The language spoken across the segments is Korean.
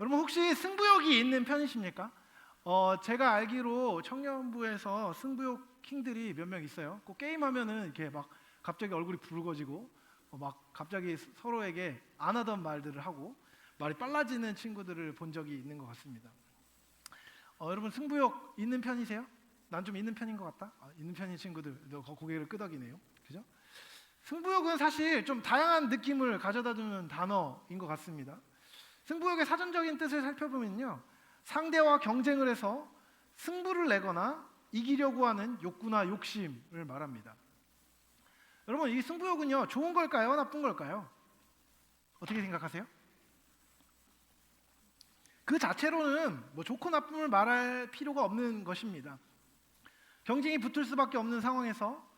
여러분 혹시 승부욕이 있는 편이십니까? 제가 알기로 청년부에서 승부욕 킹들이 몇 명 있어요. 꼭 게임하면은 이렇게 막 갑자기 얼굴이 붉어지고 막 갑자기 서로에게 안 하던 말들을 하고 말이 빨라지는 친구들을 본 적이 있는 것 같습니다. 여러분 승부욕 있는 편이세요? 난 좀 있는 편인 것 같다. 있는 편인 친구들 고개를 끄덕이네요. 그죠? 승부욕은 사실 좀 다양한 느낌을 가져다주는 단어인 것 같습니다. 승부욕의 사전적인 뜻을 살펴보면요, 상대와 경쟁을 해서 승부를 내거나 이기려고 하는 욕구나 욕심을 말합니다. 여러분, 이 승부욕은요, 좋은 걸까요? 나쁜 걸까요? 어떻게 생각하세요? 그 자체로는 뭐 좋고 나쁨을 말할 필요가 없는 것입니다. 경쟁이 붙을 수밖에 없는 상황에서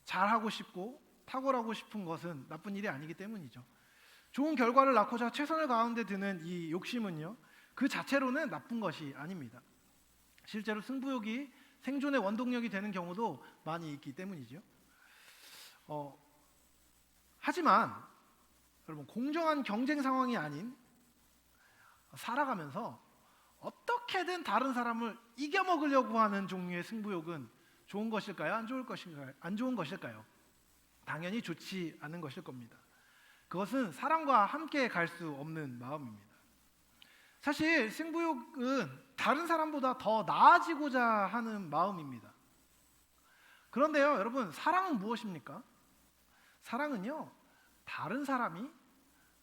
잘하고 싶고 탁월하고 싶은 것은 나쁜 일이 아니기 때문이죠. 좋은 결과를 낳고자 최선을 다하는데 드는 이 욕심은요, 그 자체로는 나쁜 것이 아닙니다. 실제로 승부욕이 생존의 원동력이 되는 경우도 많이 있기 때문이죠. 하지만 여러분, 공정한 경쟁 상황이 아닌 살아가면서 어떻게든 다른 사람을 이겨먹으려고 하는 종류의 승부욕은 좋은 것일까요? 안 좋을 것인가요? 안 좋은 것일까요? 당연히 좋지 않은 것일 겁니다. 그것은 사랑과 함께 갈 수 없는 마음입니다. 사실 승부욕은 다른 사람보다 더 나아지고자 하는 마음입니다. 그런데요, 여러분, 사랑은 무엇입니까? 사랑은요, 다른 사람이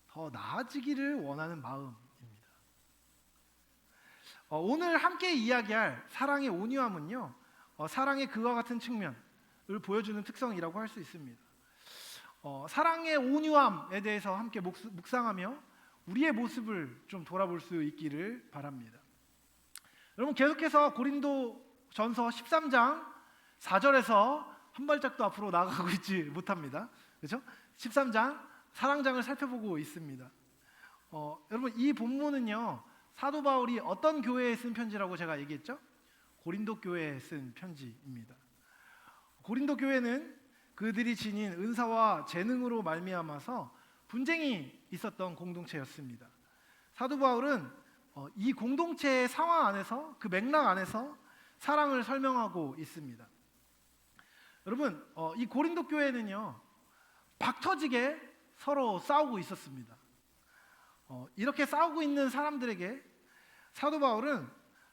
더 나아지기를 원하는 마음입니다. 오늘 함께 이야기할 사랑의 온유함은요, 사랑의 그와 같은 측면을 보여주는 특성이라고 할 수 있습니다. 사랑의 온유함에 대해서 함께 묵상하며 우리의 모습을 좀 돌아볼 수 있기를 바랍니다. 여러분, 계속해서 고린도전서 13장 4절에서 한 발짝도 앞으로 나가고 있지 못합니다. 그렇죠? 13장 사랑장을 살펴보고 있습니다. 여러분, 이 본문은요, 사도 바울이 어떤 교회에 쓴 편지라고 제가 얘기했죠? 고린도 교회에 쓴 편지입니다. 고린도 교회는 그들이 지닌 은사와 재능으로 말미암아서 분쟁이 있었던 공동체였습니다. 사도 바울은 이 공동체의 상황 안에서, 그 맥락 안에서 사랑을 설명하고 있습니다. 여러분, 이 고린도 교회는요, 박터지게 서로 싸우고 있었습니다. 이렇게 싸우고 있는 사람들에게 사도 바울은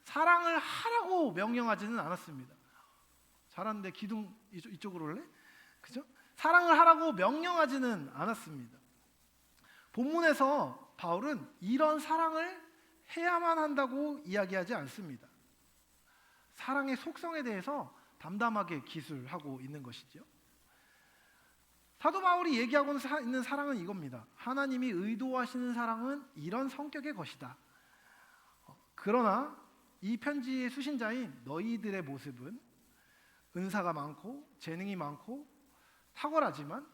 사랑을 하라고 명령하지는 않았습니다. 잘하는데 기둥 이쪽으로 올래? 그죠? 사랑을 하라고 명령하지는 않았습니다. 본문에서 바울은 이런 사랑을 해야만 한다고 이야기하지 않습니다. 사랑의 속성에 대해서 담담하게 기술하고 있는 것이죠. 사도 바울이 얘기하고 있는 사랑은 이겁니다. 하나님이 의도하시는 사랑은 이런 성격의 것이다. 그러나 이 편지의 수신자인 너희들의 모습은 은사가 많고 재능이 많고 탁월하지만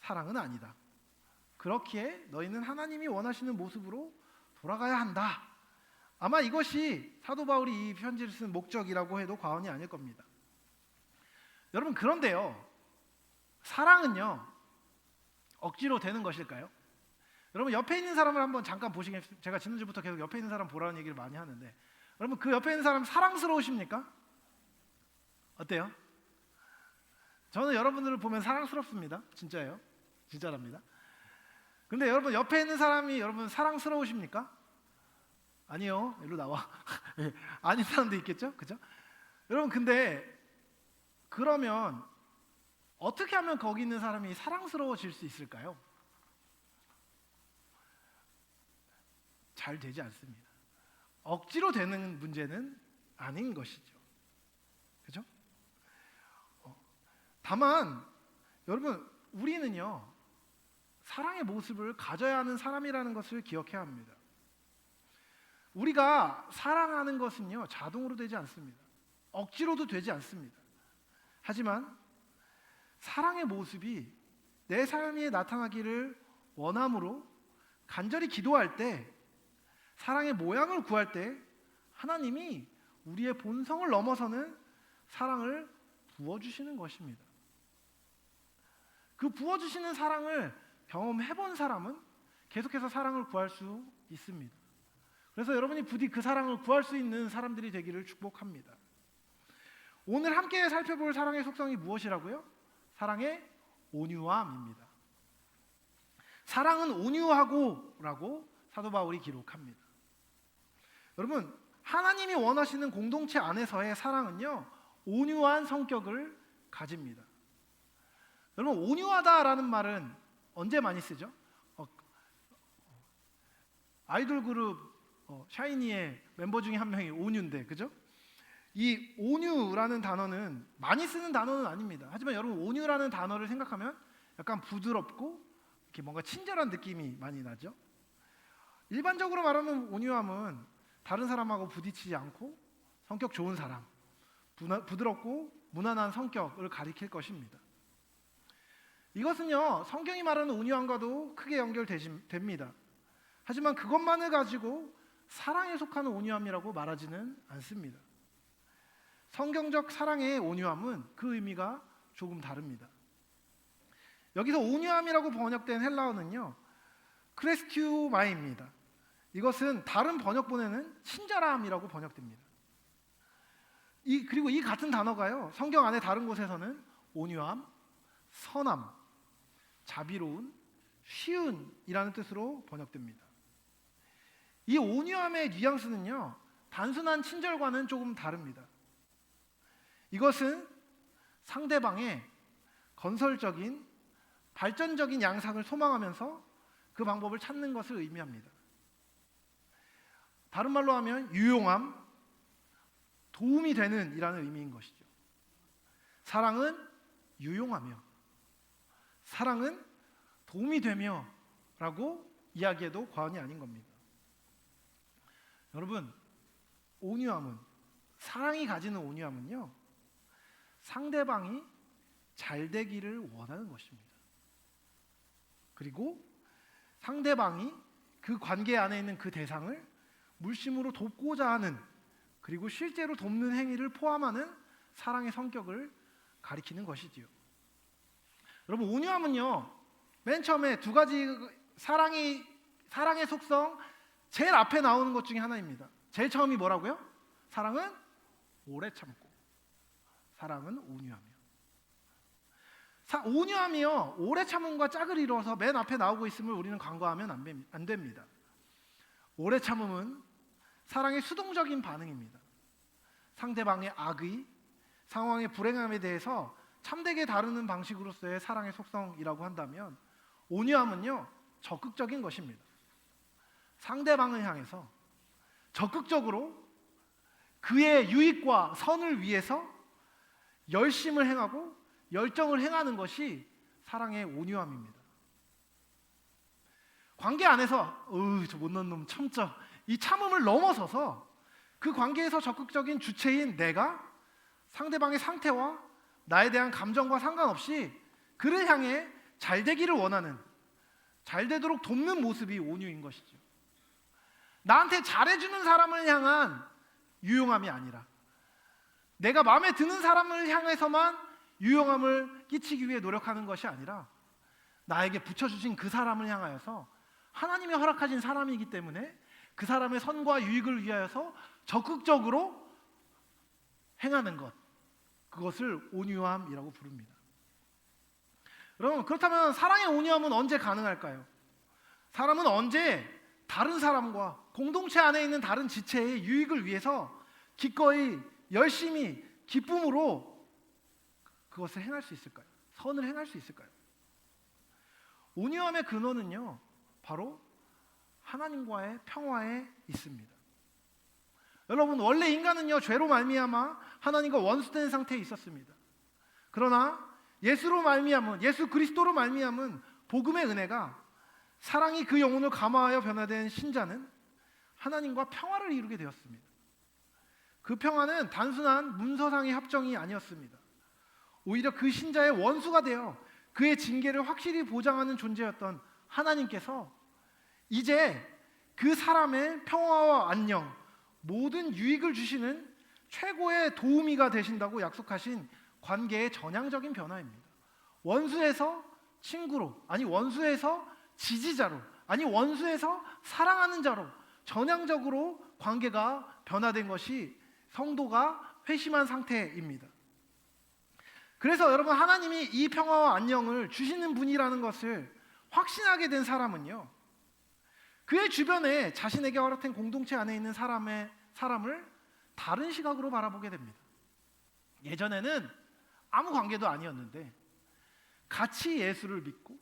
사랑은 아니다. 그렇기에 너희는 하나님이 원하시는 모습으로 돌아가야 한다. 아마 이것이 사도 바울이 이 편지를 쓴 목적이라고 해도 과언이 아닐 겁니다. 여러분, 그런데요, 사랑은요, 억지로 되는 것일까요? 여러분, 옆에 있는 사람을 한번 잠깐 보시겠습니까? 제가 지난주부터 계속 옆에 있는 사람 보라는 얘기를 많이 하는데, 여러분, 그 옆에 있는 사람 사랑스러우십니까? 어때요? 저는 여러분들을 보면 사랑스럽습니다. 진짜예요. 진짜랍니다. 근데 여러분, 옆에 있는 사람이 여러분 사랑스러우십니까? 아니요. 일로 나와. 아닌 사람도 있겠죠? 그죠? 여러분, 근데 그러면 어떻게 하면 거기 있는 사람이 사랑스러워질 수 있을까요? 잘 되지 않습니다. 억지로 되는 문제는 아닌 것이죠. 그죠? 다만 여러분, 우리는요, 사랑의 모습을 가져야 하는 사람이라는 것을 기억해야 합니다. 우리가 사랑하는 것은요, 자동으로 되지 않습니다. 억지로도 되지 않습니다. 하지만 사랑의 모습이 내 삶에 나타나기를 원함으로 간절히 기도할 때, 사랑의 모양을 구할 때 하나님이 우리의 본성을 넘어서는 사랑을 부어주시는 것입니다. 그 부어주시는 사랑을 경험해본 사람은 계속해서 사랑을 구할 수 있습니다. 그래서 여러분이 부디 그 사랑을 구할 수 있는 사람들이 되기를 축복합니다. 오늘 함께 살펴볼 사랑의 속성이 무엇이라고요? 사랑의 온유함입니다. 사랑은 온유하고라고 사도 바울이 기록합니다. 여러분, 하나님이 원하시는 공동체 안에서의 사랑은요, 온유한 성격을 가집니다. 여러분, 온유하다라는 말은 언제 많이 쓰죠? 아이돌 그룹 샤이니의 멤버 중에 한 명이 온유인데, 그죠? 이 온유라는 단어는 많이 쓰는 단어는 아닙니다. 하지만 여러분, 온유라는 단어를 생각하면 약간 부드럽고 이렇게 뭔가 친절한 느낌이 많이 나죠. 일반적으로 말하는 온유함은 다른 사람하고 부딪히지 않고 성격 좋은 사람, 부드럽고 무난한 성격을 가리킬 것입니다. 이것은요, 성경이 말하는 온유함과도 크게 연결됩니다. 하지만 그것만을 가지고 사랑에 속하는 온유함이라고 말하지는 않습니다. 성경적 사랑의 온유함은 그 의미가 조금 다릅니다. 여기서 온유함이라고 번역된 헬라어는요, 크레스튜마입니다. 이것은 다른 번역본에는 친절함이라고 번역됩니다. 그리고 이 같은 단어가요, 성경 안에 다른 곳에서는 온유함, 선함, 자비로운, 쉬운이라는 뜻으로 번역됩니다. 이 온유함의 뉘앙스는요, 단순한 친절과는 조금 다릅니다. 이것은 상대방의 건설적인, 발전적인 양상을 소망하면서 그 방법을 찾는 것을 의미합니다. 다른 말로 하면 유용함, 도움이 되는 이라는 의미인 것이죠. 사랑은 유용하며, 사랑은 도움이 되며 라고 이야기해도 과언이 아닌 겁니다. 여러분, 온유함은, 사랑이 가지는 온유함은요, 상대방이 잘 되기를 원하는 것입니다. 그리고 상대방이 그 관계 안에 있는 그 대상을 물심으로 돕고자 하는, 그리고 실제로 돕는 행위를 포함하는 사랑의 성격을 가리키는 것이지요. 여러분, 온유함은요, 맨 처음에 두 가지 사랑의 속성 제일 앞에 나오는 것 중에 하나입니다. 제일 처음이 뭐라고요? 사랑은 오래 참고, 사랑은 온유하며. 온유함이요, 오래 참음과 짝을 이루어서 맨 앞에 나오고 있음을 우리는 간과하면 안 됩니다. 오래 참음은 사랑의 수동적인 반응입니다. 상대방의 악의, 상황의 불행함에 대해서 참되게 다루는 방식으로서의 사랑의 속성이라고 한다면, 온유함은요, 적극적인 것입니다. 상대방을 향해서 적극적으로 그의 유익과 선을 위해서 열심을 행하고 열정을 행하는 것이 사랑의 온유함입니다. 관계 안에서 저 못난 놈 참죠, 이 참음을 넘어서서 그 관계에서 적극적인 주체인 내가 상대방의 상태와 나에 대한 감정과 상관없이 그를 향해 잘 되기를 원하는, 잘 되도록 돕는 모습이 온유인 것이죠. 나한테 잘해주는 사람을 향한 유용함이 아니라 내가 마음에 드는 사람을 향해서만 유용함을 끼치기 위해 노력하는 것이 아니라 나에게 붙여주신 그 사람을 향하여서 하나님이 허락하신 사람이기 때문에 그 사람의 선과 유익을 위하여서 적극적으로 행하는 것, 그것을 온유함이라고 부릅니다. 여러분, 그렇다면 사랑의 온유함은 언제 가능할까요? 사람은 언제 다른 사람과 공동체 안에 있는 다른 지체의 유익을 위해서 기꺼이 열심히 기쁨으로 그것을 행할 수 있을까요? 선을 행할 수 있을까요? 온유함의 근원은요, 바로 하나님과의 평화에 있습니다. 여러분, 원래 인간은요, 죄로 말미암아 하나님과 원수된 상태에 있었습니다. 그러나 예수 그리스도로 말미암은 복음의 은혜가, 사랑이 그 영혼을 감화하여 변화된 신자는 하나님과 평화를 이루게 되었습니다. 그 평화는 단순한 문서상의 합정이 아니었습니다. 오히려 그 신자의 원수가 되어 그의 징계를 확실히 보장하는 존재였던 하나님께서 이제 그 사람의 평화와 안녕, 모든 유익을 주시는 최고의 도우미가 되신다고 약속하신 관계의 전향적인 변화입니다. 원수에서 친구로, 아니 원수에서 지지자로, 아니 원수에서 사랑하는 자로 전향적으로 관계가 변화된 것이 성도가 회심한 상태입니다. 그래서 여러분, 하나님이 이 평화와 안녕을 주시는 분이라는 것을 확신하게 된 사람은요, 그의 주변에 자신에게 허락된 공동체 안에 있는 사람을 다른 시각으로 바라보게 됩니다. 예전에는 아무 관계도 아니었는데 같이 예수를 믿고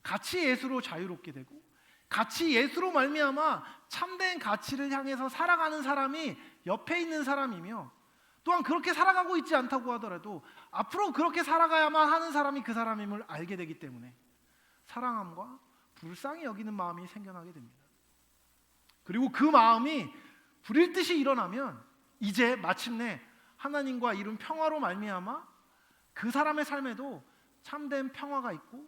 같이 예수로 자유롭게 되고 같이 예수로 말미암아 참된 가치를 향해서 살아가는 사람이 옆에 있는 사람이며, 또한 그렇게 살아가고 있지 않다고 하더라도 앞으로 그렇게 살아가야만 하는 사람이 그 사람임을 알게 되기 때문에 사랑함과 불쌍히 여기는 마음이 생겨나게 됩니다. 그리고 그 마음이 불일 듯이 일어나면 이제 마침내 하나님과 이룬 평화로 말미암아 그 사람의 삶에도 참된 평화가 있고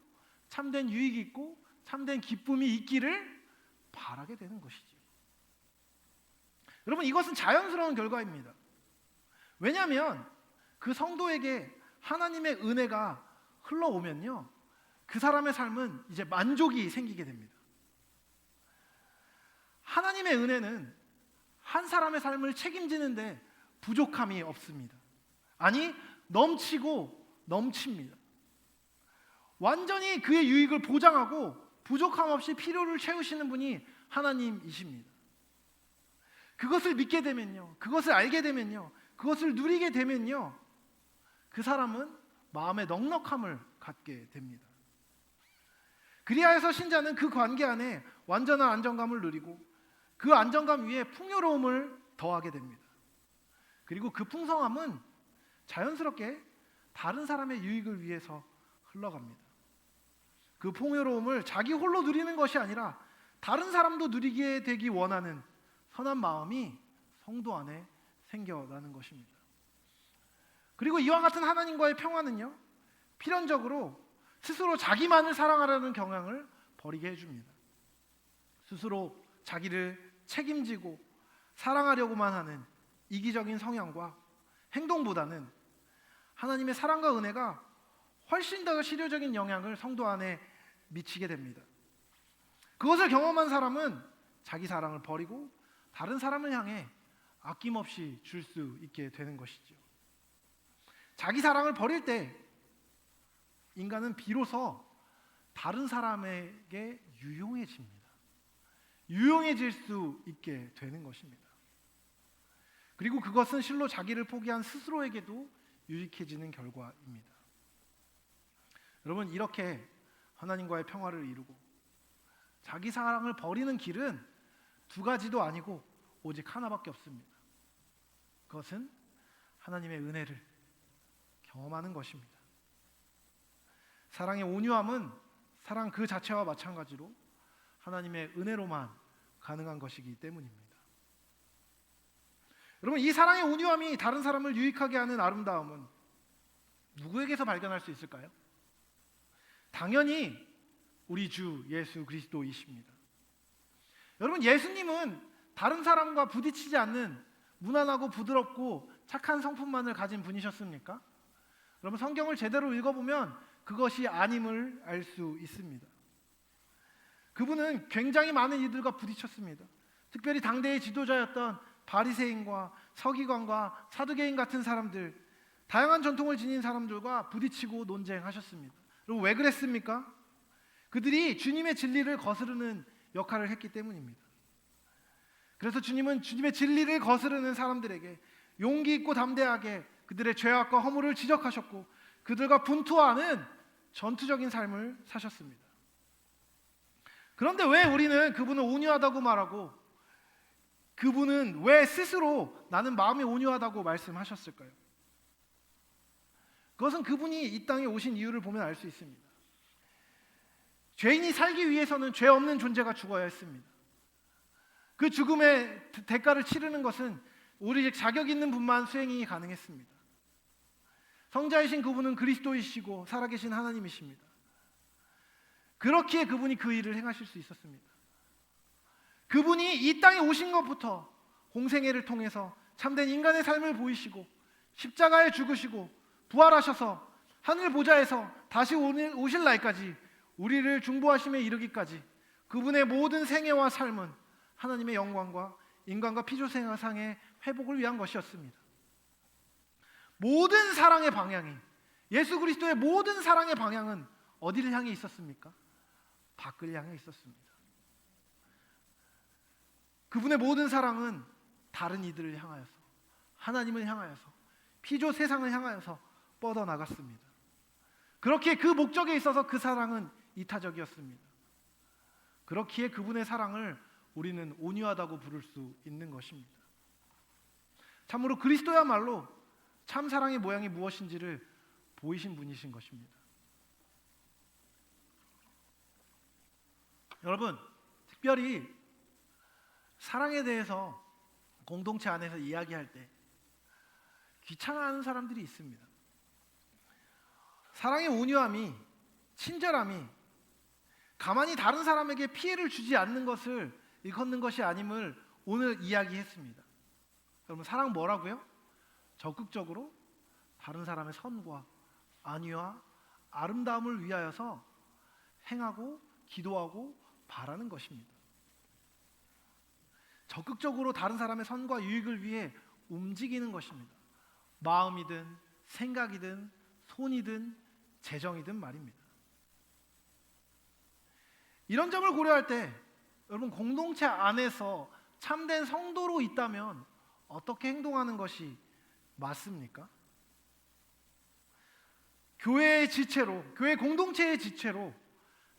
참된 유익이 있고 참된 기쁨이 있기를 바라게 되는 것이죠. 여러분, 이것은 자연스러운 결과입니다. 왜냐하면 그 성도에게 하나님의 은혜가 흘러오면요, 그 사람의 삶은 이제 만족이 생기게 됩니다. 하나님의 은혜는 한 사람의 삶을 책임지는데 부족함이 없습니다. 아니, 넘치고 넘칩니다. 완전히 그의 유익을 보장하고 부족함 없이 필요를 채우시는 분이 하나님이십니다. 그것을 믿게 되면요, 그것을 알게 되면요, 그것을 누리게 되면요, 그 사람은 마음의 넉넉함을 갖게 됩니다. 그리하여서 신자는 그 관계 안에 완전한 안정감을 누리고 그 안정감 위에 풍요로움을 더하게 됩니다. 그리고 그 풍성함은 자연스럽게 다른 사람의 유익을 위해서 흘러갑니다. 그 풍요로움을 자기 홀로 누리는 것이 아니라 다른 사람도 누리게 되기 원하는 선한 마음이 성도 안에 생겨나는 것입니다. 그리고 이와 같은 하나님과의 평화는요, 필연적으로 스스로 자기만을 사랑하려는 경향을 버리게 해줍니다. 스스로 자기를 책임지고 사랑하려고만 하는 이기적인 성향과 행동보다는 하나님의 사랑과 은혜가 훨씬 더 실효적인 영향을 성도 안에 미치게 됩니다. 그것을 경험한 사람은 자기 사랑을 버리고 다른 사람을 향해 아낌없이 줄 수 있게 되는 것이죠. 자기 사랑을 버릴 때 인간은 비로소 다른 사람에게 유용해집니다. 유용해질 수 있게 되는 것입니다. 그리고 그것은 실로 자기를 포기한 스스로에게도 유익해지는 결과입니다. 여러분, 이렇게 하나님과의 평화를 이루고 자기 사랑을 버리는 길은 두 가지도 아니고 오직 하나밖에 없습니다. 그것은 하나님의 은혜를 경험하는 것입니다. 사랑의 온유함은 사랑 그 자체와 마찬가지로 하나님의 은혜로만 가능한 것이기 때문입니다. 여러분, 이 사랑의 온유함이 다른 사람을 유익하게 하는 아름다움은 누구에게서 발견할 수 있을까요? 당연히 우리 주 예수 그리스도이십니다. 여러분, 예수님은 다른 사람과 부딪히지 않는 무난하고 부드럽고 착한 성품만을 가진 분이셨습니까? 여러분, 성경을 제대로 읽어보면 그것이 아님을 알 수 있습니다. 그분은 굉장히 많은 이들과 부딪혔습니다. 특별히 당대의 지도자였던 바리새인과 서기관과 사두개인 같은 사람들, 다양한 전통을 지닌 사람들과 부딪히고 논쟁하셨습니다. 그리고 왜 그랬습니까? 그들이 주님의 진리를 거스르는 역할을 했기 때문입니다. 그래서 주님은 주님의 진리를 거스르는 사람들에게 용기 있고 담대하게 그들의 죄악과 허물을 지적하셨고 그들과 분투하는 전투적인 삶을 사셨습니다. 그런데 왜 우리는 그분을 온유하다고 말하고 그분은 왜 스스로 나는 마음이 온유하다고 말씀하셨을까요? 그것은 그분이 이 땅에 오신 이유를 보면 알 수 있습니다. 죄인이 살기 위해서는 죄 없는 존재가 죽어야 했습니다. 그 죽음의 대가를 치르는 것은 오직 자격 있는 분만 수행이 가능했습니다. 성자이신 그분은 그리스도이시고 살아계신 하나님이십니다. 그렇기에 그분이 그 일을 행하실 수 있었습니다. 그분이 이 땅에 오신 것부터 공생애를 통해서 참된 인간의 삶을 보이시고 십자가에 죽으시고 부활하셔서 하늘 보좌에서 다시 오실 날까지 우리를 중보하심에 이르기까지 그분의 모든 생애와 삶은 하나님의 영광과 인간과 피조세상의 회복을 위한 것이었습니다. 모든 사랑의 방향이, 예수 그리스도의 모든 사랑의 방향은 어디를 향해 있었습니까? 밖을 향해 있었습니다. 그분의 모든 사랑은 다른 이들을 향하여서, 하나님을 향하여서, 피조 세상을 향하여서 뻗어나갔습니다. 그렇기에 그 목적에 있어서 그 사랑은 이타적이었습니다. 그렇기에 그분의 사랑을 우리는 온유하다고 부를 수 있는 것입니다. 참으로 그리스도야말로 참 사랑의 모양이 무엇인지를 보이신 분이신 것입니다. 여러분, 특별히 사랑에 대해서 공동체 안에서 이야기할 때 귀찮아하는 사람들이 있습니다. 사랑의 온유함이, 친절함이 가만히 다른 사람에게 피해를 주지 않는 것을 일컫는 것이 아님을 오늘 이야기했습니다. 여러분, 사랑 뭐라고요? 적극적으로 다른 사람의 선과 안위와 아름다움을 위하여서 행하고 기도하고 바라는 것입니다. 적극적으로 다른 사람의 선과 유익을 위해 움직이는 것입니다. 마음이든 생각이든 손이든 재정이든 말입니다. 이런 점을 고려할 때 여러분, 공동체 안에서 참된 성도로 있다면 어떻게 행동하는 것이 맞습니까? 교회의 지체로, 교회 공동체의 지체로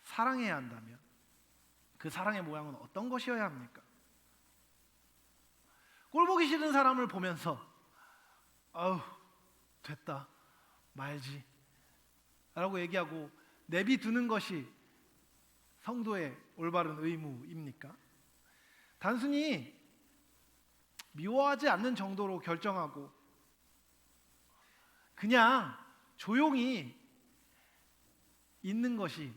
사랑해야 한다면 그 사랑의 모양은 어떤 것이어야 합니까? 꼴보기 싫은 사람을 보면서 아우 됐다 말지 라고 얘기하고 내비두는 것이 성도의 올바른 의무입니까? 단순히 미워하지 않는 정도로 결정하고 그냥 조용히 있는 것이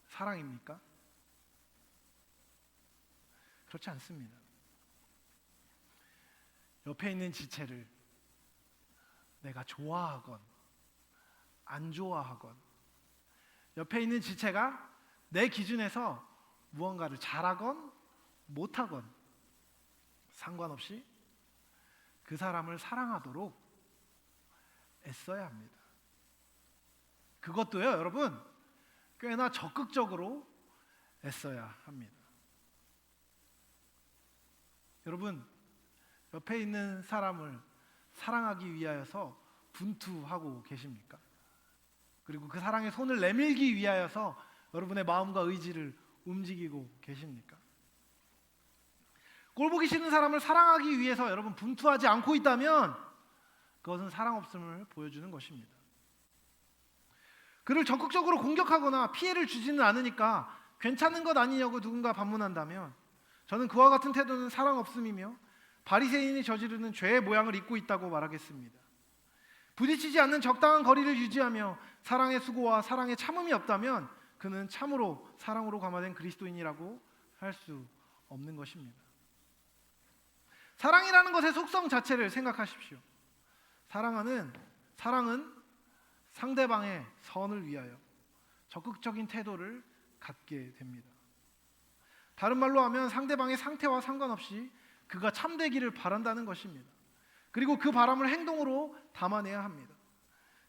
사랑입니까? 그렇지 않습니다. 옆에 있는 지체를 내가 좋아하건 안 좋아하건, 옆에 있는 지체가 내 기준에서 무언가를 잘하건 못하건 상관없이 그 사람을 사랑하도록 애써야 합니다. 그것도요, 여러분, 꽤나 적극적으로 애써야 합니다. 여러분, 옆에 있는 사람을 사랑하기 위하여서 분투하고 계십니까? 그리고 그 사랑의 손을 내밀기 위하여서 여러분의 마음과 의지를 움직이고 계십니까? 꼴보기 싫은 사람을 사랑하기 위해서 여러분 분투하지 않고 있다면 그것은 사랑 없음을 보여주는 것입니다. 그를 적극적으로 공격하거나 피해를 주지는 않으니까 괜찮은 것 아니냐고 누군가 반문한다면 저는 그와 같은 태도는 사랑 없음이며 바리새인이 저지르는 죄의 모양을 잇고 있다고 말하겠습니다. 부딪히지 않는 적당한 거리를 유지하며 사랑의 수고와 사랑의 참음이 없다면 그는 참으로 사랑으로 감화된 그리스도인이라고 할 수 없는 것입니다. 사랑이라는 것의 속성 자체를 생각하십시오. 사랑은 상대방의 선을 위하여 적극적인 태도를 갖게 됩니다. 다른 말로 하면 상대방의 상태와 상관없이 그가 참되기를 바란다는 것입니다. 그리고 그 바람을 행동으로 담아내야 합니다.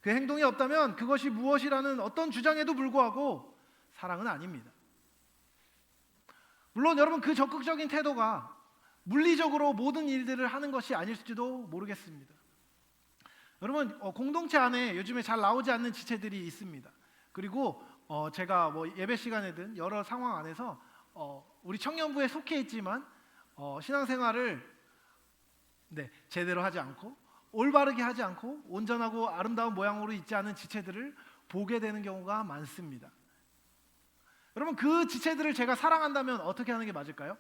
그 행동이 없다면 그것이 무엇이라는 어떤 주장에도 불구하고 사랑은 아닙니다. 물론 여러분, 그 적극적인 태도가 물리적으로 모든 일들을 하는 것이 아닐지도 모르겠습니다. 여러분, 공동체 안에 요즘에 잘 나오지 않는 지체들이 있습니다. 그리고 제가 예배 시간에든 여러 상황 안에서 우리 청년부에 속해 있지만 신앙생활을 제대로 하지 않고 올바르게 하지 않고 온전하고 아름다운 모양으로 있지 않은 지체들을 보게 되는 경우가 많습니다. 여러분, 그 지체들을 제가 사랑한다면 어떻게 하는 게 맞을까요?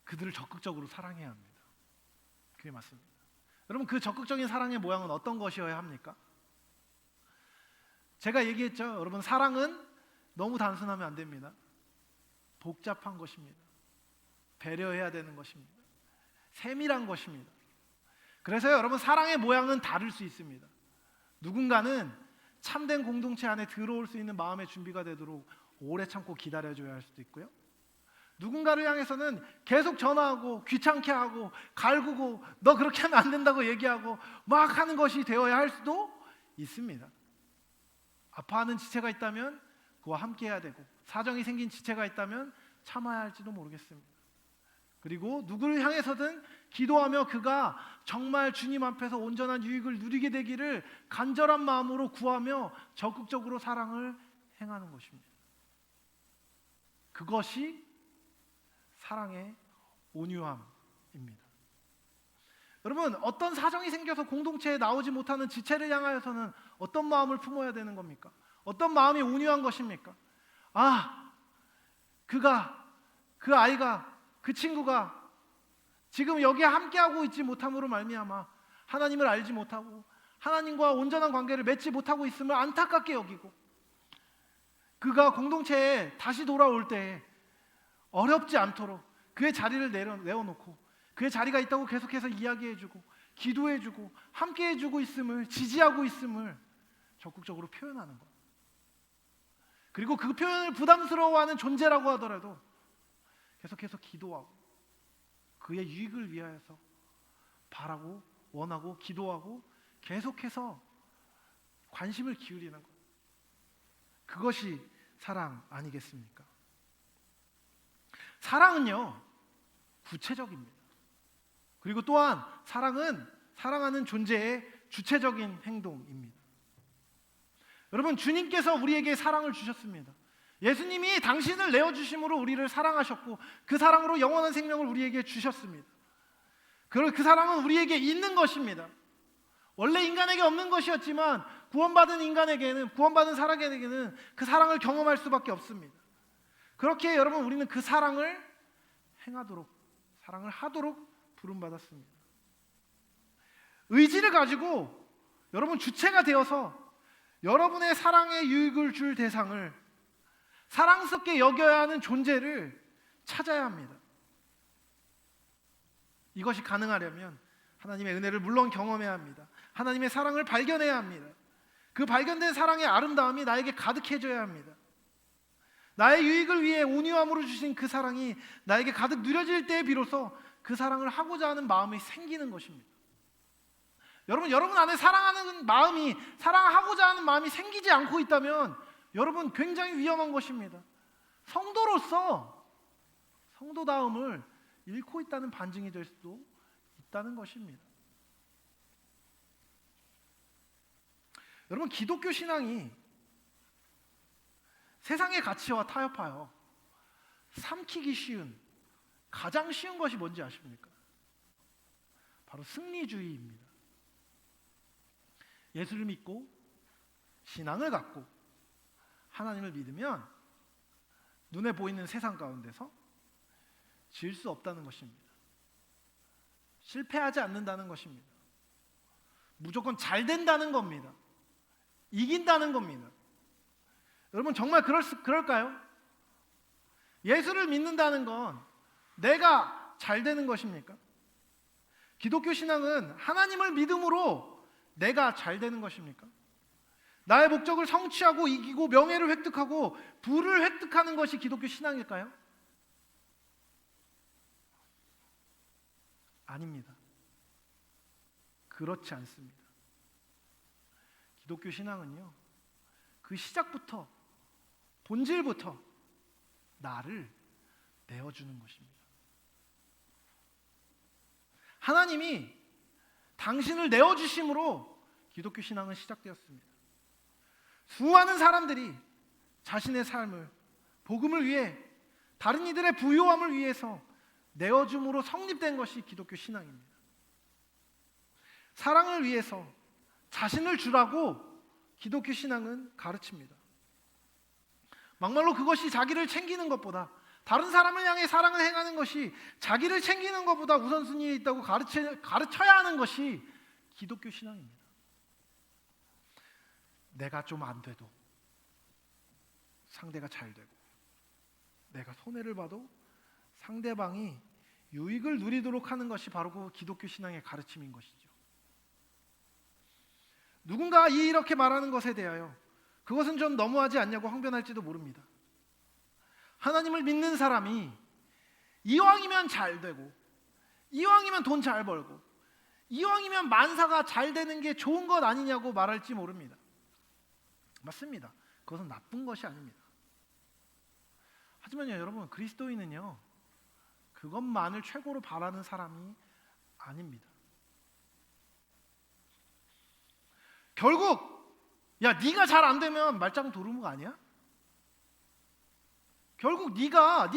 그들을 적극적으로 사랑해야 합니다. 그게 맞습니다. 여러분, 그 적극적인 사랑의 모양은 어떤 것이어야 합니까? 제가 얘기했죠. 여러분, 사랑은 너무 단순하면 안 됩니다. 복잡한 것입니다. 배려해야 되는 것입니다. 세밀한 것입니다. 그래서 여러분, 사랑의 모양은 다를 수 있습니다. 누군가는 참된 공동체 안에 들어올 수 있는 마음의 준비가 되도록 오래 참고 기다려줘야 할 수도 있고요. 누군가를 향해서는 계속 전화하고 귀찮게 하고 갈구고 너 그렇게 하면 안 된다고 얘기하고 막 하는 것이 되어야 할 수도 있습니다. 아파하는 지체가 있다면 그와 함께 해야 되고, 사정이 생긴 지체가 있다면 참아야 할지도 모르겠습니다. 그리고 누구를 향해서든 기도하며 그가 정말 주님 앞에서 온전한 유익을 누리게 되기를 간절한 마음으로 구하며 적극적으로 사랑을 행하는 것입니다. 그것이 사랑의 온유함입니다. 여러분, 어떤 사정이 생겨서 공동체에 나오지 못하는 지체를 향하여서는 어떤 마음을 품어야 되는 겁니까? 어떤 마음이 온유한 것입니까? 그 아이가, 그 친구가 지금 여기에 함께하고 있지 못함으로 말미암아 하나님을 알지 못하고 하나님과 온전한 관계를 맺지 못하고 있음을 안타깝게 여기고, 그가 공동체에 다시 돌아올 때 어렵지 않도록 그의 자리를 내어놓고 그의 자리가 있다고 계속해서 이야기해주고 기도해주고 함께해주고 있음을, 지지하고 있음을 적극적으로 표현하는 것. 그리고 그 표현을 부담스러워하는 존재라고 하더라도 계속해서 기도하고 그의 유익을 위하여서 바라고 원하고 기도하고 계속해서 관심을 기울이는 것. 그것이 사랑 아니겠습니까? 사랑은요, 구체적입니다. 그리고 또한 사랑은 사랑하는 존재의 주체적인 행동입니다. 여러분, 주님께서 우리에게 사랑을 주셨습니다. 예수님이 당신을 내어주심으로 우리를 사랑하셨고 그 사랑으로 영원한 생명을 우리에게 주셨습니다. 그 사랑은 우리에게 있는 것입니다. 원래 인간에게 없는 것이었지만 구원받은 인간에게는, 구원받은 사람에게는 그 사랑을 경험할 수밖에 없습니다. 그렇게 여러분, 우리는 그 사랑을 행하도록, 사랑을 하도록 부름받았습니다. 의지를 가지고 여러분 주체가 되어서 여러분의 사랑의 유익을 줄 대상을, 사랑스럽게 여겨야 하는 존재를 찾아야 합니다. 이것이 가능하려면 하나님의 은혜를 물론 경험해야 합니다. 하나님의 사랑을 발견해야 합니다. 그 발견된 사랑의 아름다움이 나에게 가득해져야 합니다. 나의 유익을 위해 온유함으로 주신 그 사랑이 나에게 가득 누려질 때에 비로소 그 사랑을 하고자 하는 마음이 생기는 것입니다. 여러분 안에 사랑하는 마음이, 사랑하고자 하는 마음이 생기지 않고 있다면 여러분 굉장히 위험한 것입니다. 성도로서 성도다움을 잃고 있다는 반증이 될 수도 있다는 것입니다. 여러분, 기독교 신앙이 세상의 가치와 타협하여 삼키기 쉬운, 가장 쉬운 것이 뭔지 아십니까? 바로 승리주의입니다. 예수를 믿고 신앙을 갖고 하나님을 믿으면 눈에 보이는 세상 가운데서 질 수 없다는 것입니다. 실패하지 않는다는 것입니다. 무조건 잘 된다는 겁니다. 이긴다는 겁니다. 여러분, 정말 그럴까요? 예수를 믿는다는 건 내가 잘 되는 것입니까? 기독교 신앙은 하나님을 믿음으로 내가 잘 되는 것입니까? 나의 목적을 성취하고 이기고 명예를 획득하고 부를 획득하는 것이 기독교 신앙일까요? 아닙니다. 그렇지 않습니다. 기독교 신앙은요, 그 시작부터, 본질부터 나를 내어주는 것입니다. 하나님이 당신을 내어주심으로 기독교 신앙은 시작되었습니다. 수많은 사람들이 자신의 삶을 복음을 위해, 다른 이들의 부요함을 위해서 내어줌으로 성립된 것이 기독교 신앙입니다. 사랑을 위해서 자신을 주라고 기독교 신앙은 가르칩니다. 막말로 그것이 자기를 챙기는 것보다, 다른 사람을 향해 사랑을 행하는 것이 자기를 챙기는 것보다 우선순위에 있다고 가르쳐야 하는 것이 기독교 신앙입니다. 내가 좀 안 돼도 상대가 잘 되고, 내가 손해를 봐도 상대방이 유익을 누리도록 하는 것이 바로 그 기독교 신앙의 가르침인 것이죠. 누군가 이렇게 말하는 것에 대하여 그것은 좀 너무하지 않냐고 항변할지도 모릅니다. 하나님을 믿는 사람이 이왕이면 잘 되고, 이왕이면 돈 잘 벌고, 이왕이면 만사가 잘 되는 게 좋은 것 아니냐고 말할지 모릅니다. 맞습니다. 그것은 나쁜 것이 아닙니다. 하지만요, 여러분, 그리스도인은요, 그것만을 최고로 바라는 사람이 아닙니다. 결국 야, 네가 잘 안 되면 말짱 도루묵 아니야? 결국 네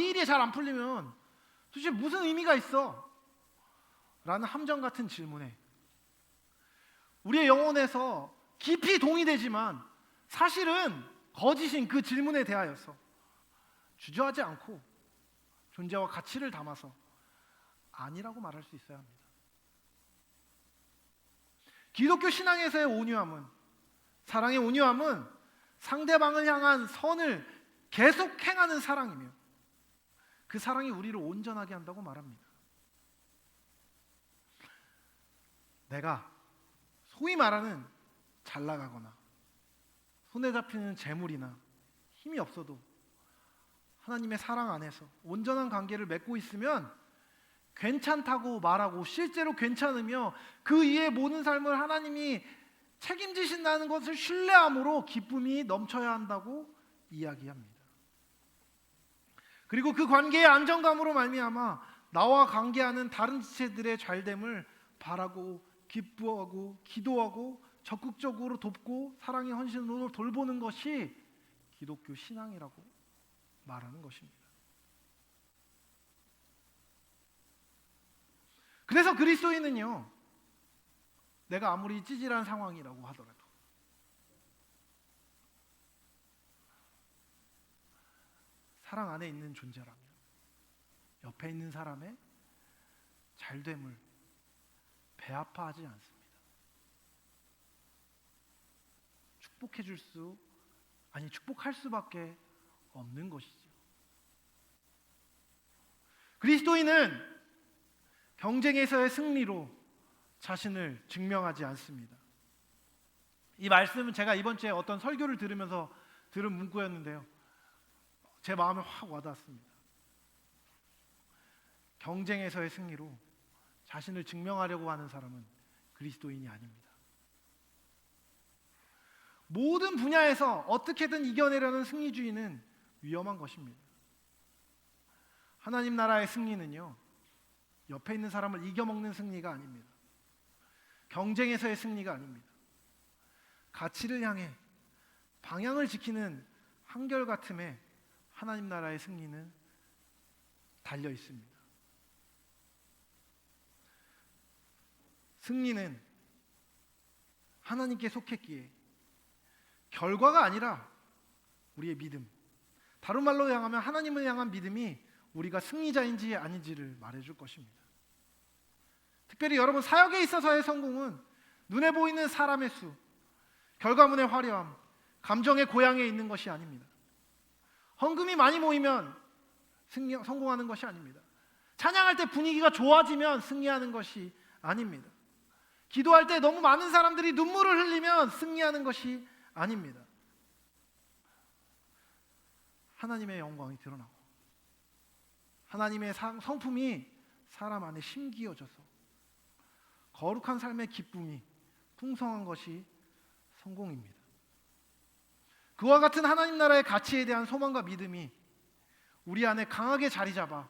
일이 잘 안 풀리면 도대체 무슨 의미가 있어? 라는 함정 같은 질문에 우리의 영혼에서 깊이 동의되지만 사실은 거짓인 그 질문에 대하여서 주저하지 않고 존재와 가치를 담아서 아니라고 말할 수 있어야 합니다. 기독교 신앙에서의 온유함은, 사랑의 온유함은 상대방을 향한 선을 계속 행하는 사랑이며 그 사랑이 우리를 온전하게 한다고 말합니다. 내가 소위 말하는 잘 나가거나 손에 잡히는 재물이나 힘이 없어도 하나님의 사랑 안에서 온전한 관계를 맺고 있으면 괜찮다고 말하고 실제로 괜찮으며 그 이외의 모든 삶을 하나님이 책임지신다는 것을 신뢰함으로 기쁨이 넘쳐야 한다고 이야기합니다. 그리고 그 관계의 안정감으로 말미암아 나와 관계하는 다른 지체들의 잘됨을 바라고 기뻐하고 기도하고 적극적으로 돕고 사랑의 헌신으로 돌보는 것이 기독교 신앙이라고 말하는 것입니다. 그래서 그리스도인은요, 내가 아무리 찌질한 상황이라고 하더라도 사랑 안에 있는 존재라면 옆에 있는 사람의 잘됨을 배아파하지 않습니다. 축복할 수밖에 없는 것이죠. 그리스도인은 경쟁에서의 승리로 자신을 증명하지 않습니다. 이 말씀은 제가 이번 주에 어떤 설교를 들으면서 들은 문구였는데요, 제 마음에 확 와닿았습니다. 경쟁에서의 승리로 자신을 증명하려고 하는 사람은 그리스도인이 아닙니다. 모든 분야에서 어떻게든 이겨내려는 승리주의는 위험한 것입니다. 하나님 나라의 승리는요, 옆에 있는 사람을 이겨먹는 승리가 아닙니다. 경쟁에서의 승리가 아닙니다. 가치를 향해 방향을 지키는 한결같음에 하나님 나라의 승리는 달려 있습니다. 승리는 하나님께 속했기에 결과가 아니라 우리의 믿음, 다른 말로 향하면 하나님을 향한 믿음이 우리가 승리자인지 아닌지를 말해줄 것입니다. 특별히 여러분, 사역에 있어서의 성공은 눈에 보이는 사람의 수, 결과물의 화려함, 감정의 고향에 있는 것이 아닙니다. 헌금이 많이 모이면 성공하는 것이 아닙니다. 찬양할 때 분위기가 좋아지면 승리하는 것이 아닙니다. 기도할 때 너무 많은 사람들이 눈물을 흘리면 승리하는 것이 아닙니다. 하나님의 영광이 드러나고 하나님의 성품이 사람 안에 심기어져서 거룩한 삶의 기쁨이 풍성한 것이 성공입니다. 그와 같은 하나님 나라의 가치에 대한 소망과 믿음이 우리 안에 강하게 자리 잡아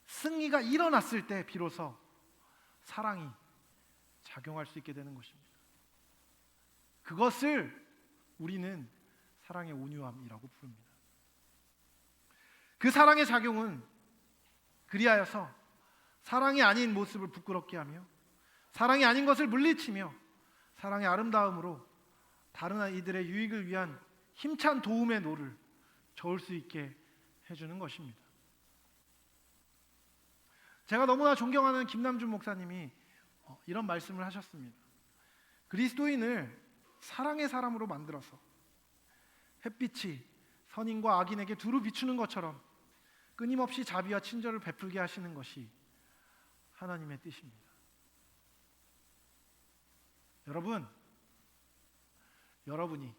승리가 일어났을 때 비로소 사랑이 작용할 수 있게 되는 것입니다. 그것을 우리는 사랑의 온유함이라고 부릅니다. 그 사랑의 작용은 그리하여서 사랑이 아닌 모습을 부끄럽게 하며 사랑이 아닌 것을 물리치며 사랑의 아름다움으로 다른 아이들의 유익을 위한 힘찬 도움의 노를 저을 수 있게 해주는 것입니다. 제가 너무나 존경하는 김남준 목사님이 이런 말씀을 하셨습니다. 그리스도인을 사랑의 사람으로 만들어서 햇빛이 선인과 악인에게 두루 비추는 것처럼 끊임없이 자비와 친절을 베풀게 하시는 것이 하나님의 뜻입니다. 여러분이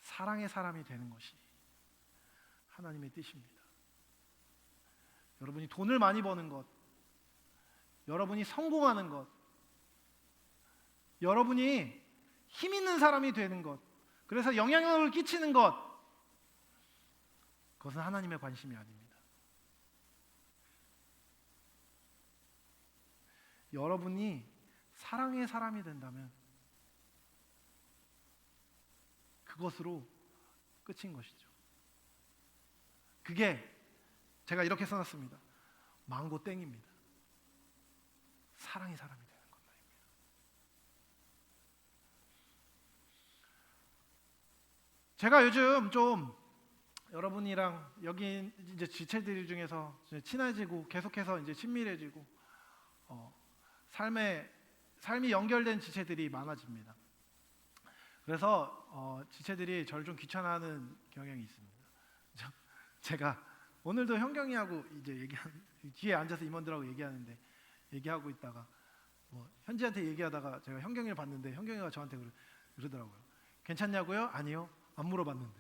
사랑의 사람이 되는 것이 하나님의 뜻입니다. 여러분이 돈을 많이 버는 것, 여러분이 성공하는 것, 여러분이 힘 있는 사람이 되는 것, 그래서 영향력을 끼치는 것, 그것은 하나님의 관심이 아닙니다. 여러분이 사랑의 사람이 된다면 그것으로 끝인 것이죠. 그게 제가 이렇게 써놨습니다. 망고 땡입니다. 사랑의 사람이 되는 것 말입니다. 제가 요즘 좀 여러분이랑 여기 이제 지체들 중에서 친해지고 계속해서 이제 친밀해지고 삶이 연결된 지체들이 많아집니다. 그래서 지체들이 저를 좀 귀찮아하는 경향이 있습니다. 제가 오늘도 현경이하고 이제 뒤에 앉아서 임원들하고 얘기하고 있다가 현지한테 얘기하다가 제가 현경이를 봤는데 현경이가 저한테 그러더라고요. 괜찮냐고요? 아니요. 안 물어봤는데.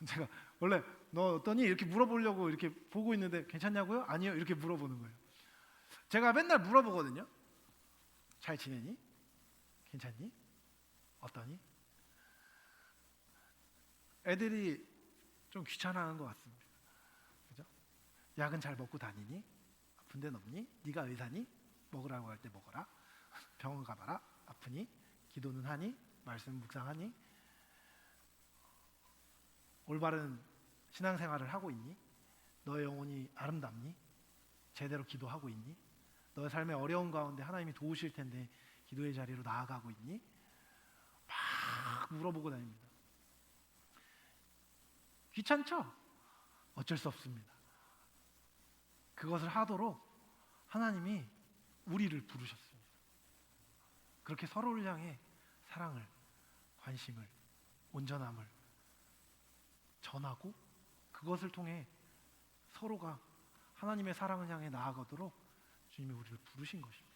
제가 원래 너 어떠니? 이렇게 물어보려고 이렇게 보고 있는데 괜찮냐고요? 아니요. 이렇게 물어보는 거예요. 제가 맨날 물어보거든요. 잘 지내니? 괜찮니? 어떠니? 애들이 좀 귀찮아하는 것 같습니다. 그죠? 약은 잘 먹고 다니니? 아픈 데는 없니? 네가 의사니? 먹으라고 할 때 먹어라. 병원 가봐라. 아프니? 기도는 하니? 말씀 묵상하니? 올바른 신앙생활을 하고 있니? 너의 영혼이 아름답니? 제대로 기도하고 있니? 너의 삶의 어려운 가운데 하나님이 도우실 텐데 기도의 자리로 나아가고 있니? 막 물어보고 다닙니다. 귀찮죠? 어쩔 수 없습니다. 그것을 하도록 하나님이 우리를 부르셨습니다. 그렇게 서로를 향해 사랑을, 관심을, 온전함을 전하고 그것을 통해 서로가 하나님의 사랑을 향해 나아가도록 주님이 우리를 부르신 것입니다.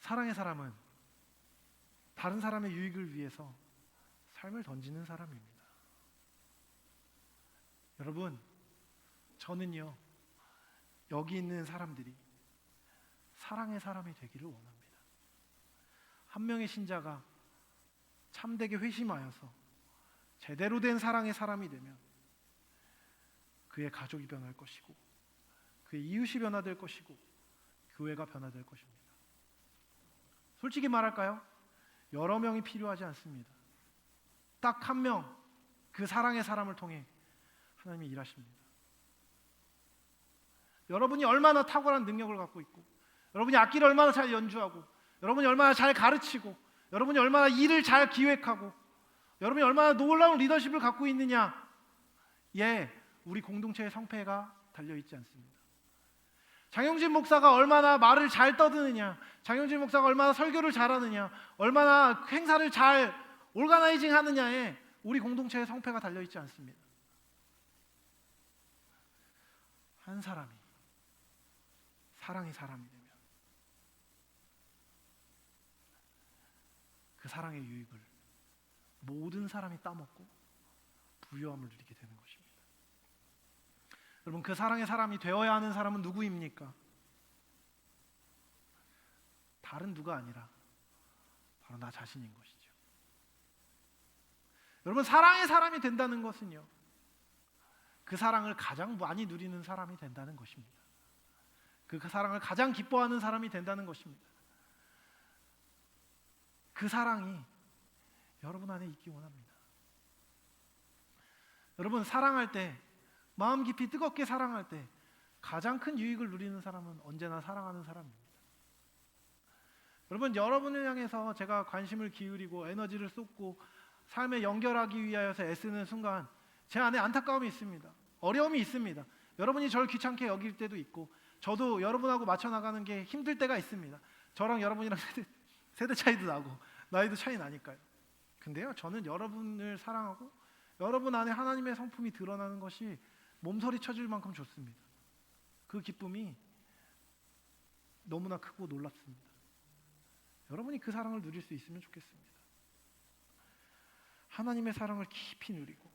사랑의 사람은 다른 사람의 유익을 위해서 삶을 던지는 사람입니다. 여러분, 저는요, 여기 있는 사람들이 사랑의 사람이 되기를 원합니다. 한 명의 신자가 참되게 회심하여서 제대로 된 사랑의 사람이 되면 그의 가족이 변할 것이고 그의 이웃이 변화될 것이고 교회가 변화될 것입니다. 솔직히 말할까요? 여러 명이 필요하지 않습니다. 딱 한 명, 그 사랑의 사람을 통해 하나님이 일하십니다. 여러분이 얼마나 탁월한 능력을 갖고 있고 여러분이 악기를 얼마나 잘 연주하고 여러분이 얼마나 잘 가르치고 여러분이 얼마나 일을 잘 기획하고 여러분이 얼마나 놀라운 리더십을 갖고 있느냐, 우리 공동체의 성패가 달려있지 않습니다. 장영진 목사가 얼마나 말을 잘 떠드느냐, 장영진 목사가 얼마나 설교를 잘하느냐, 얼마나 행사를 잘 오르가나이징 하느냐에 우리 공동체의 성패가 달려있지 않습니다. 한 사람이 사랑의 사람이 되면 그 사랑의 유익을 모든 사람이 따먹고 부유함을 누리게 되는 것입니다. 여러분, 그 사랑의 사람이 되어야 하는 사람은 누구입니까? 다른 누가 아니라 바로 나 자신인 것이죠. 여러분, 사랑의 사람이 된다는 것은요, 그 사랑을 가장 많이 누리는 사람이 된다는 것입니다. 그 사랑을 가장 기뻐하는 사람이 된다는 것입니다. 그 사랑이 여러분 안에 있기 원합니다. 여러분, 사랑할 때, 마음 깊이 뜨겁게 사랑할 때 가장 큰 유익을 누리는 사람은 언제나 사랑하는 사람입니다. 여러분, 여러분을 향해서 제가 관심을 기울이고 에너지를 쏟고 삶에 연결하기 위하여서 애쓰는 순간 제 안에 안타까움이 있습니다. 어려움이 있습니다. 여러분이 저를 귀찮게 여길 때도 있고 저도 여러분하고 맞춰 나가는 게 힘들 때가 있습니다. 저랑 여러분이랑 세대 차이도 나고 나이도 차이 나니까요. 근데요, 저는 여러분을 사랑하고 여러분 안에 하나님의 성품이 드러나는 것이 몸서리 쳐질 만큼 좋습니다. 그 기쁨이 너무나 크고 놀랍습니다. 여러분이 그 사랑을 누릴 수 있으면 좋겠습니다. 하나님의 사랑을 깊이 누리고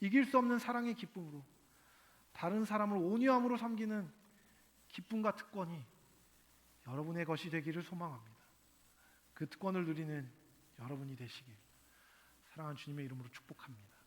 이길 수 없는 사랑의 기쁨으로 다른 사람을 온유함으로 섬기는 기쁨과 특권이 여러분의 것이 되기를 소망합니다. 그 특권을 누리는 여러분이 되시길 사랑하는 주님의 이름으로 축복합니다.